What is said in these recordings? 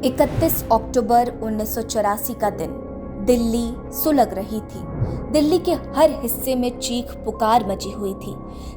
31 अक्टूबर 1984 का दिन दिल्ली सुलग रही थी। दिल्ली के हर हिस्से में चीख पुकार मची हुई थी।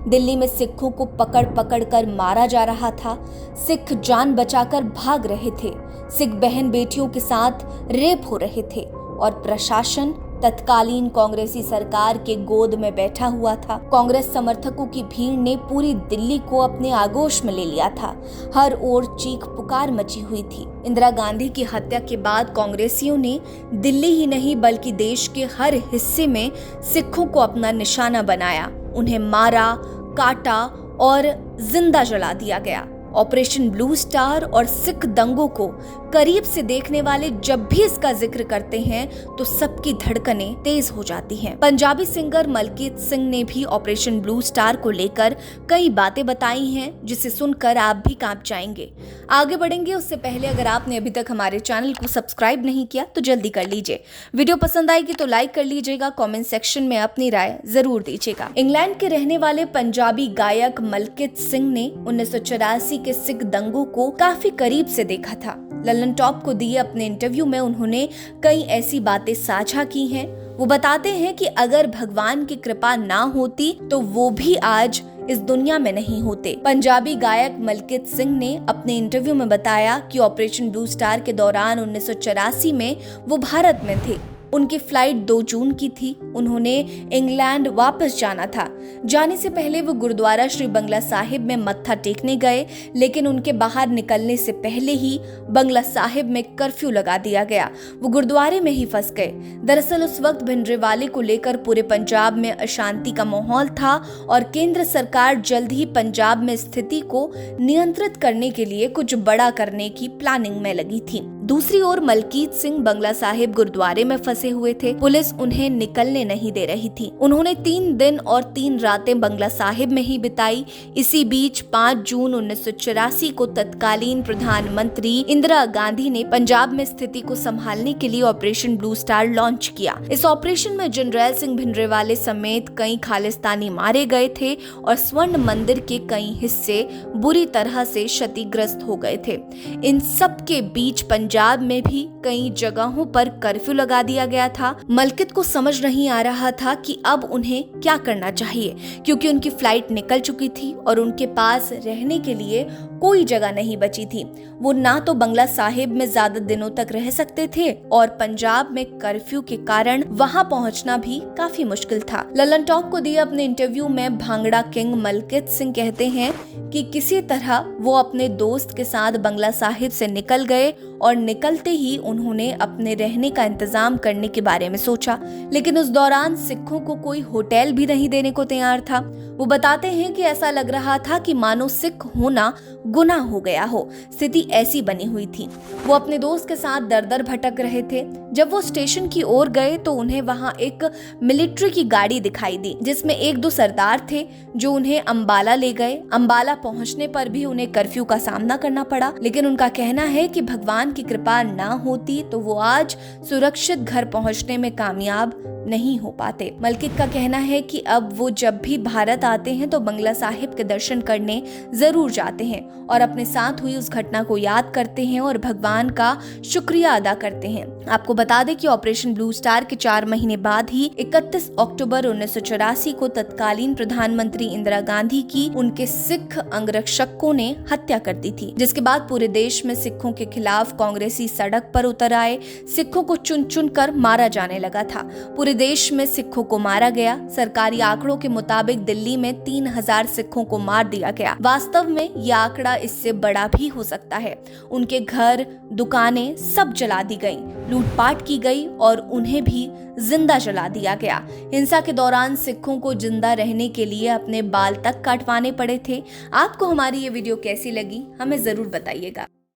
दिल्ली में सिखों को पकड़ पकड़ कर मारा जा रहा था। सिख जान बचाकर भाग रहे थे। सिख बहन बेटियों के साथ रेप हो रहे थे और प्रशासन तत्कालीन कांग्रेसी सरकार के गोद में बैठा हुआ था। कांग्रेस समर्थकों की भीड़ ने पूरी दिल्ली को अपने आगोश में ले लिया था। हर ओर चीख पुकार मची हुई थी। इंदिरा गांधी की हत्या के बाद कांग्रेसियों ने दिल्ली ही नहीं बल्कि देश के हर हिस्से में सिखों को अपना निशाना बनाया। उन्हें मारा, काटा और जिंदा जला दिया गया। ऑपरेशन ब्लू स्टार और सिख दंगों को करीब से देखने वाले जब भी इसका जिक्र करते हैं तो सबकी धड़कनें तेज हो जाती हैं। पंजाबी सिंगर मलकीत सिंह ने भी ऑपरेशन ब्लू स्टार को लेकर कई बातें बताई हैं जिसे सुनकर आप भी कांप जाएंगे। आगे बढ़ेंगे उससे पहले अगर आपने अभी तक हमारे चैनल को सब्सक्राइब नहीं किया तो जल्दी कर लीजिए। वीडियो पसंद आएगी तो लाइक कर लीजिएगा, कॉमेंट सेक्शन में अपनी राय जरूर दीजिएगा। इंग्लैंड के रहने वाले पंजाबी गायक मलकीत सिंह ने 1984 के सिख दंगों को काफी करीब से देखा था। ललन टॉप को दिए अपने इंटरव्यू में उन्होंने कई ऐसी बातें साझा की हैं। वो बताते हैं कि अगर भगवान की कृपा ना होती तो वो भी आज इस दुनिया में नहीं होते। पंजाबी गायक मलकीत सिंह ने अपने इंटरव्यू में बताया कि ऑपरेशन ब्लू स्टार के दौरान 1984 में वो भारत में थे। उनकी फ्लाइट 2 जून की थी। उन्होंने इंग्लैंड वापस जाना था। जाने से पहले वो गुरुद्वारा श्री बंगला साहिब में मत्था टेकने गए, लेकिन उनके बाहर निकलने से पहले ही बंगला साहिब में कर्फ्यू लगा दिया गया। वो गुरुद्वारे में ही फंस गए। दरअसल उस वक्त भिंडरवाले को लेकर पूरे पंजाब में अशांति का माहौल था और केंद्र सरकार जल्द ही पंजाब में स्थिति को नियंत्रित करने के लिए कुछ बड़ा करने की प्लानिंग में लगी थी। दूसरी ओर मलकीत सिंह बंगला साहिब गुरुद्वारे में फंसे हुए थे। पुलिस उन्हें निकलने नहीं दे रही थी। उन्होंने 3 दिन और 3 रातें बंगला साहिब में ही बिताई। इसी बीच 5 जून 1984 को तत्कालीन प्रधानमंत्री इंदिरा गांधी ने पंजाब में स्थिति को संभालने के लिए ऑपरेशन ब्लू स्टार लॉन्च किया। इस ऑपरेशन में जनरल सिंह भिंडरवाले समेत कई खालिस्तानी मारे गए थे और स्वर्ण मंदिर के कई हिस्से बुरी तरह से क्षतिग्रस्त हो गए थे। इन सब के बीच पंजाब में भी कई जगहों पर कर्फ्यू लगा दिया गया था। मलकीत को समझ नहीं आ रहा था कि अब उन्हें क्या करना चाहिए, क्योंकि उनकी फ्लाइट निकल चुकी थी और उनके पास रहने के लिए कोई जगह नहीं बची थी। वो ना तो बंगला साहिब में ज्यादा दिनों तक रह सकते थे और पंजाब में कर्फ्यू के कारण वहां पहुंचना भी काफी मुश्किल था। ललन टॉप को दिए अपने इंटरव्यू में भांगड़ा किंग मलकीत सिंह कहते हैं कि किसी तरह वो अपने दोस्त के साथ बंगला साहिब से निकल गए और निकलते ही उन्होंने अपने रहने का इंतजाम करने के बारे में सोचा, लेकिन उस दौरान सिखों को कोई होटल भी नहीं देने को तैयार था। वो बताते हैं कि ऐसा लग रहा था कि मानो सिख होना गुनाह हो गया हो। स्थिति ऐसी बनी हुई थी। वो अपने दोस्त के साथ दर दर भटक रहे थे। जब वो स्टेशन की ओर गए तो उन्हें वहां एक मिलिट्री की गाड़ी दिखाई दी, जिसमें 1-2 सरदार थे जो उन्हें अंबाला ले गए। अंबाला पहुंचने पर भी उन्हें कर्फ्यू का सामना करना पड़ा, लेकिन उनका कहना है कि भगवान की कृपा ना होती तो वो आज सुरक्षित घर पहुंचने में कामयाब नहीं हो पाते। मलकीत का कहना है कि अब वो जब भी भारत आते हैं तो बंगला साहिब के दर्शन करने जरूर जाते हैं और अपने साथ हुई उस घटना को याद करते हैं और भगवान का शुक्रिया अदा करते हैं। आपको बता दें कि ऑपरेशन ब्लू स्टार के 4 महीने बाद ही 31 अक्टूबर 1984 को तत्कालीन प्रधानमंत्री इंदिरा गांधी की उनके सिख अंगरक्षकों ने हत्या कर दी थी, जिसके बाद पूरे देश में सिखों के खिलाफ कांग्रेसी सड़क पर उतर आए। सिखों को चुन चुन कर मारा जाने लगा था। पूरे देश में सिखों को मारा गया। सरकारी आंकड़ों के मुताबिक दिल्ली में 3000 सिखों को मार दिया गया। वास्तव में यह आंकड़ा इससे बड़ा भी हो सकता है। उनके घर, दुकानें सब जला दी गई, लूटपाट की गई और उन्हें भी जिंदा जला दिया गया। हिंसा के दौरान सिखों को जिंदा रहने के लिए अपने बाल तक काटवाने पड़े थे। आपको हमारी ये वीडियो कैसी लगी हमें जरूर बताइएगा।